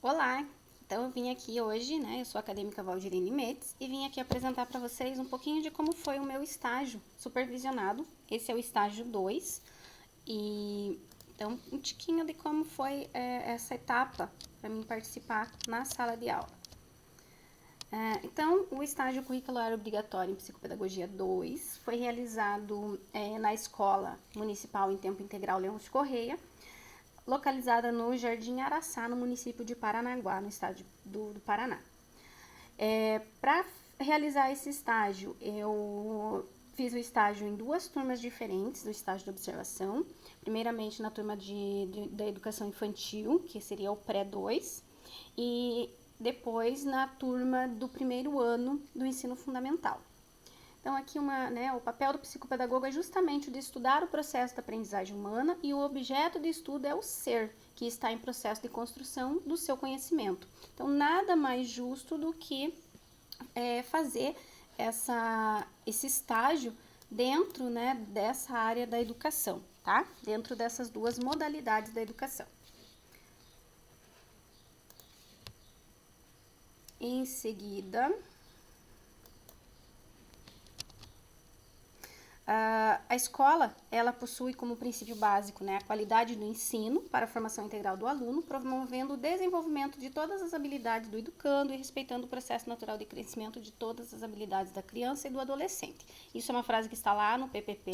Olá! Então eu vim aqui hoje, né? Eu sou a acadêmica Valdirene Metz e vim aqui apresentar para vocês um pouquinho de como foi o meu estágio supervisionado. Esse é o estágio 2 e então um tiquinho de como foi essa etapa para mim participar na sala de aula. Então, o estágio curricular obrigatório em Psicopedagogia 2 foi realizado na Escola Municipal em Tempo Integral Leão de Correia, localizada no Jardim Araçá, no município de Paranaguá, no estado do Paraná. Para realizar esse estágio, eu fiz o estágio em duas turmas diferentes do estágio de observação. Primeiramente na turma da educação infantil, que seria o pré-2, e depois na turma do primeiro ano do ensino fundamental. Então, aqui o papel do psicopedagogo é justamente o de estudar o processo da aprendizagem humana e o objeto de estudo é o ser, que está em processo de construção do seu conhecimento. Então, nada mais justo do que fazer esse estágio dentro dessa área da educação, tá? Dentro dessas duas modalidades da educação. Em seguida, a escola, ela possui como princípio básico, a qualidade do ensino para a formação integral do aluno, promovendo o desenvolvimento de todas as habilidades do educando e respeitando o processo natural de crescimento de todas as habilidades da criança e do adolescente. Isso é uma frase que está lá no PPP,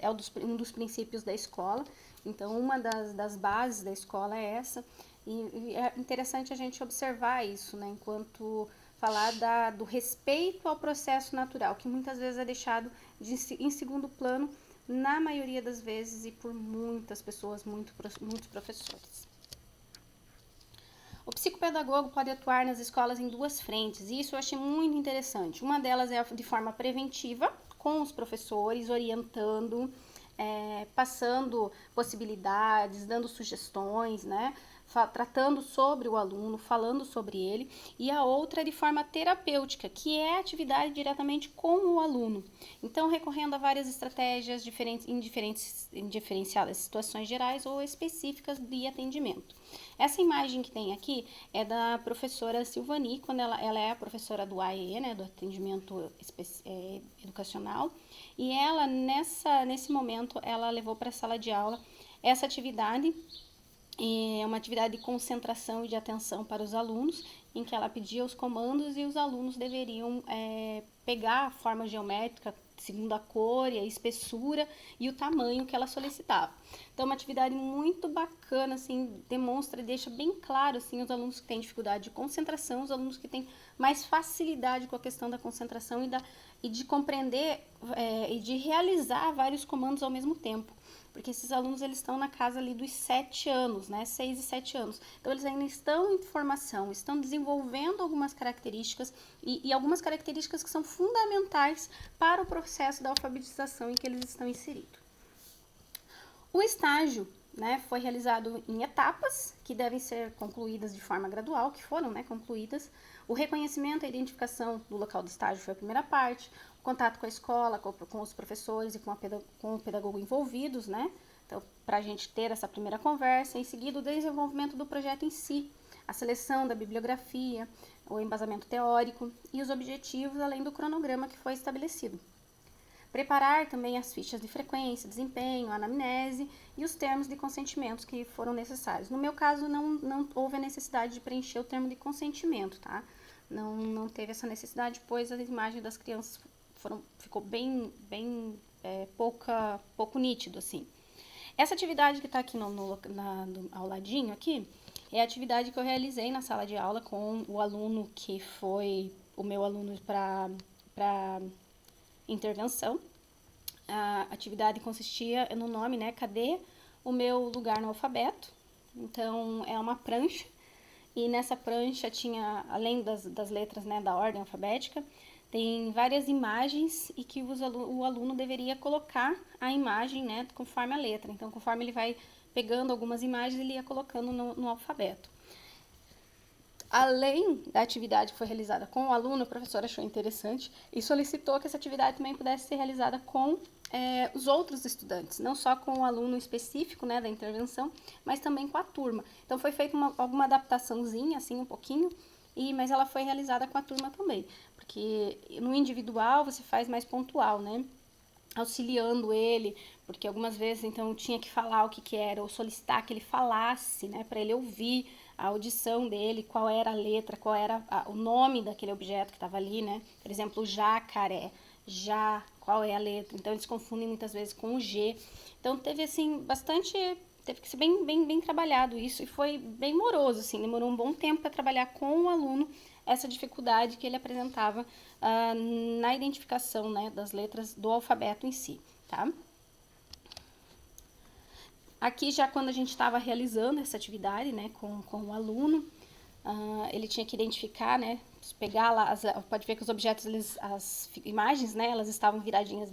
é um dos princípios da escola. Então, uma das bases da escola é essa. E é interessante a gente observar isso, enquanto falar do respeito ao processo natural, que muitas vezes é deixado em segundo plano, na maioria das vezes e por muitas pessoas, muitos professores. O psicopedagogo pode atuar nas escolas em duas frentes, e isso eu achei muito interessante. Uma delas é de forma preventiva, com os professores, orientando, passando possibilidades, dando sugestões, tratando sobre o aluno, falando sobre ele, e a outra é de forma terapêutica, que é a atividade diretamente com o aluno. Então, recorrendo a várias estratégias em diferenciadas situações gerais ou específicas de atendimento. Essa imagem que tem aqui é da professora Silvani, quando ela é a professora do AE, do atendimento educacional, e ela, nesse momento, ela levou para a sala de aula essa atividade. É uma atividade de concentração e de atenção para os alunos, em que ela pedia os comandos e os alunos deveriam pegar a forma geométrica segundo a cor e a espessura e o tamanho que ela solicitava. Então, é uma atividade muito bacana, assim, demonstra, deixa bem claro, assim, os alunos que têm dificuldade de concentração, os alunos que têm mais facilidade com a questão da concentração e de compreender e de realizar vários comandos ao mesmo tempo. Porque esses alunos, eles estão na casa ali dos 7 anos, 6 e 7 anos. Então, eles ainda estão em formação, estão desenvolvendo algumas características e algumas características que são fundamentais para o processo da alfabetização em que eles estão inseridos. O estágio foi realizado em etapas que devem ser concluídas de forma gradual, que foram concluídas. O reconhecimento e a identificação do local do estágio foi a primeira parte, o contato com a escola, com os professores e com o pedagogo envolvidos, então, para a gente ter essa primeira conversa. Em seguida, o desenvolvimento do projeto em si, a seleção da bibliografia, o embasamento teórico e os objetivos, além do cronograma que foi estabelecido. Preparar também as fichas de frequência, desempenho, anamnese e os termos de consentimento que foram necessários. No meu caso, não houve a necessidade de preencher o termo de consentimento, tá? Não teve essa necessidade, pois a imagem das crianças ficou bem pouco nítido, assim. Essa atividade que está aqui ao ladinho aqui, é a atividade que eu realizei na sala de aula com o aluno que foi o meu aluno para intervenção. A atividade consistia no nome, cadê o meu lugar no alfabeto? Então, é uma prancha, e nessa prancha tinha, além das letras, da ordem alfabética, tem várias imagens e que o aluno deveria colocar a imagem, conforme a letra. Então, conforme ele vai pegando algumas imagens, ele ia colocando no alfabeto. Além da atividade que foi realizada com o aluno, a professora achou interessante e solicitou que essa atividade também pudesse ser realizada com os outros estudantes, não só com o aluno específico, né, da intervenção, mas também com a turma. Então foi feita alguma adaptaçãozinha, assim, um pouquinho, mas ela foi realizada com a turma também, porque no individual você faz mais pontual, né, auxiliando ele, porque algumas vezes então tinha que falar o que era, ou solicitar que ele falasse, né, para ele ouvir a audição dele, qual era a letra, qual era o nome daquele objeto que estava ali, né, por exemplo, jacaré, qual é a letra, então eles confundem muitas vezes com o G, então teve assim, teve que ser bem trabalhado isso, e foi bem moroso, assim, demorou um bom tempo para trabalhar com o aluno essa dificuldade que ele apresentava na identificação, né, das letras do alfabeto em si, tá? Aqui já quando a gente estava realizando essa atividade, né, com o aluno, ele tinha que identificar, né, pegar lá, pode ver que os objetos, as imagens, né, elas estavam viradinhas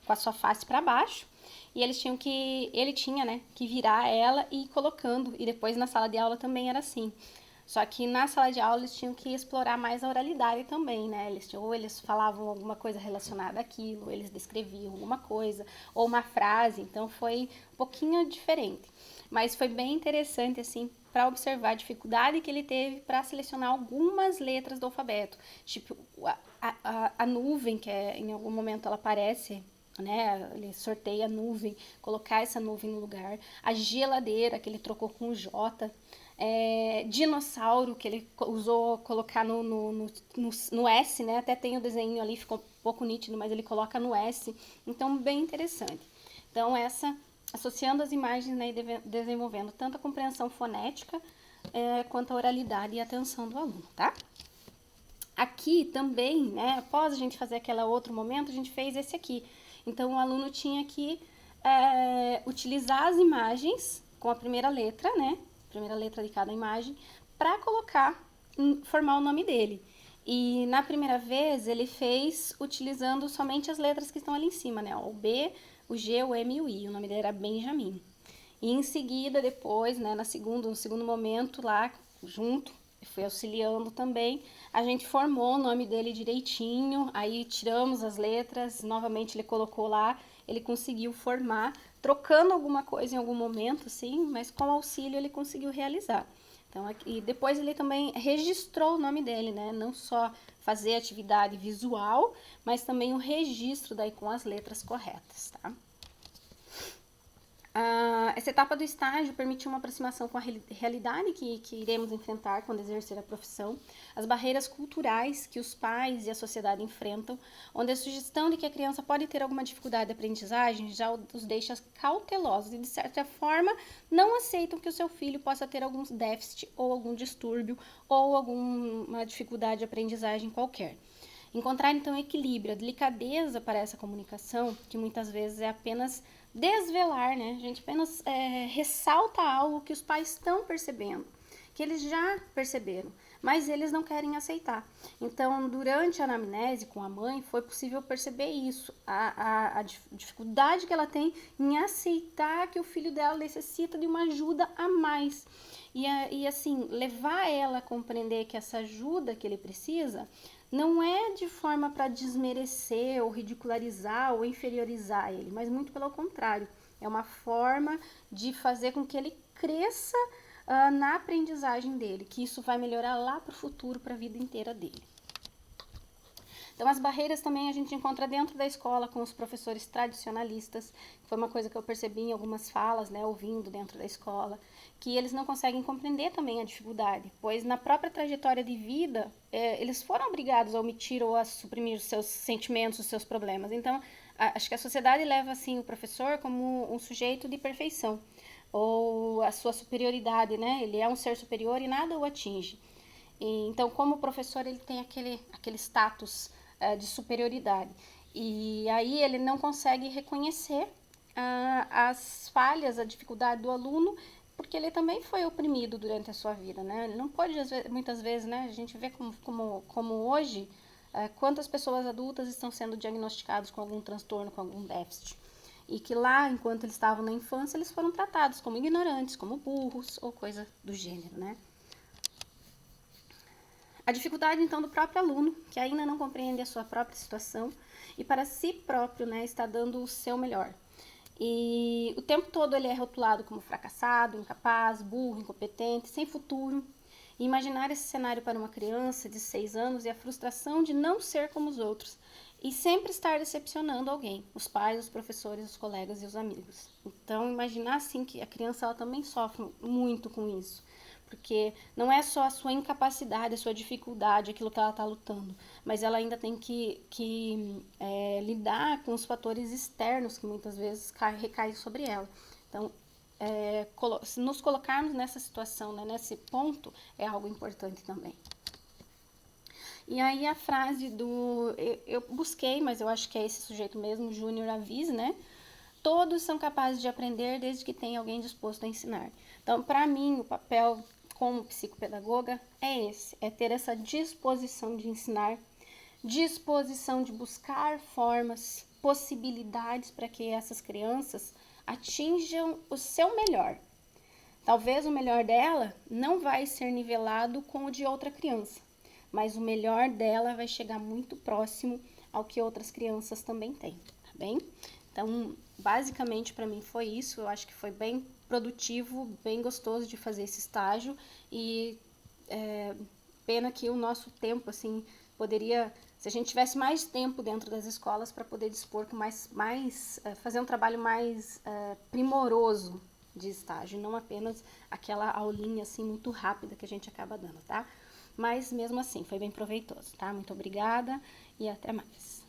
com a sua face para baixo, e ele tinha, né, que virar ela e ir colocando, e depois na sala de aula também era assim. Só que na sala de aula eles tinham que explorar mais a oralidade também, né? Ou eles falavam alguma coisa relacionada àquilo, ou eles descreviam alguma coisa, ou uma frase, então foi um pouquinho diferente. Mas foi bem interessante, assim, para observar a dificuldade que ele teve para selecionar algumas letras do alfabeto. Tipo, a nuvem, que em algum momento ela aparece, né? Ele sorteia a nuvem, colocar essa nuvem no lugar. A geladeira, que ele trocou com o J. Dinossauro, que ele usou colocar no S, né? Até tem o desenho ali, ficou um pouco nítido, mas ele coloca no S. Então, bem interessante. Então, associando as imagens, né, e desenvolvendo tanto a compreensão fonética quanto a oralidade e a atenção do aluno, tá? Aqui também, né, após a gente fazer aquele outro momento, a gente fez esse aqui. Então, o aluno tinha que utilizar as imagens com a primeira letra, né, primeira letra de cada imagem, para formar o nome dele. E na primeira vez ele fez utilizando somente as letras que estão ali em cima, né, o B, o G, o M e o I. O nome dele era Benjamin. E em seguida, depois, né, no segundo momento lá, junto, fui auxiliando também, a gente formou o nome dele direitinho, aí tiramos as letras, novamente ele colocou lá, ele conseguiu formar, trocando alguma coisa em algum momento, sim, mas com auxílio ele conseguiu realizar. Então, e depois ele também registrou o nome dele, né? Não só fazer atividade visual, mas também o registro daí com as letras corretas, tá? Essa etapa do estágio permite uma aproximação com a realidade que iremos enfrentar quando exercer a profissão, as barreiras culturais que os pais e a sociedade enfrentam, onde a sugestão de que a criança pode ter alguma dificuldade de aprendizagem já os deixa cautelosos e, de certa forma, não aceitam que o seu filho possa ter algum déficit ou algum distúrbio ou alguma dificuldade de aprendizagem qualquer. Encontrar, então, equilíbrio, a delicadeza para essa comunicação, que muitas vezes é apenas desvelar, né? A gente apenas ressalta algo que os pais estão percebendo, que eles já perceberam, mas eles não querem aceitar. Então, durante a anamnese com a mãe, foi possível perceber isso, a dificuldade que ela tem em aceitar que o filho dela necessita de uma ajuda a mais. E assim, levar ela a compreender que essa ajuda que ele precisa não é de forma para desmerecer ou ridicularizar ou inferiorizar ele, mas muito pelo contrário, é uma forma de fazer com que ele cresça na aprendizagem dele, que isso vai melhorar lá para o futuro, para a vida inteira dele. Então, as barreiras também a gente encontra dentro da escola com os professores tradicionalistas, foi uma coisa que eu percebi em algumas falas, né, ouvindo dentro da escola, que eles não conseguem compreender também a dificuldade, pois na própria trajetória de vida, eles foram obrigados a omitir ou a suprimir os seus sentimentos, os seus problemas. Então, acho que a sociedade leva, assim, o professor como um sujeito de perfeição, ou a sua superioridade, né, ele é um ser superior e nada o atinge. Então, como professor, ele tem aquele status de superioridade. E aí ele não consegue reconhecer as falhas, a dificuldade do aluno, porque ele também foi oprimido durante a sua vida, né? Ele não pode, muitas vezes, né? A gente vê como hoje, quantas pessoas adultas estão sendo diagnosticadas com algum transtorno, com algum déficit. E que lá, enquanto eles estavam na infância, eles foram tratados como ignorantes, como burros ou coisa do gênero, né? A dificuldade, então, do próprio aluno, que ainda não compreende a sua própria situação e para si próprio, né, está dando o seu melhor. E o tempo todo ele é rotulado como fracassado, incapaz, burro, incompetente, sem futuro. E imaginar esse cenário para uma criança de 6 anos e a frustração de não ser como os outros e sempre estar decepcionando alguém, os pais, os professores, os colegas e os amigos. Então, imaginar assim que a criança ela também sofre muito com isso, porque não é só a sua incapacidade, a sua dificuldade, aquilo que ela está lutando, mas ela ainda tem que lidar com os fatores externos que muitas vezes recaem sobre ela. Então, se nos colocarmos nessa situação, né, nesse ponto, é algo importante também. E aí a frase eu busquei, mas eu acho que é esse sujeito mesmo, Júnior Avise, né? Todos são capazes de aprender desde que tem alguém disposto a ensinar. Então, para mim, o papel como psicopedagoga é esse, é ter essa disposição de ensinar, disposição de buscar formas, possibilidades para que essas crianças atinjam o seu melhor. Talvez o melhor dela não vai ser nivelado com o de outra criança, mas o melhor dela vai chegar muito próximo ao que outras crianças também têm, tá bem? Então, basicamente para mim foi isso, eu acho que foi bem produtivo, bem gostoso de fazer esse estágio e pena que o nosso tempo, assim, poderia, se a gente tivesse mais tempo dentro das escolas para poder dispor com fazer um trabalho mais primoroso de estágio, não apenas aquela aulinha, assim, muito rápida que a gente acaba dando, tá? Mas, mesmo assim, foi bem proveitoso, tá? Muito obrigada e até mais.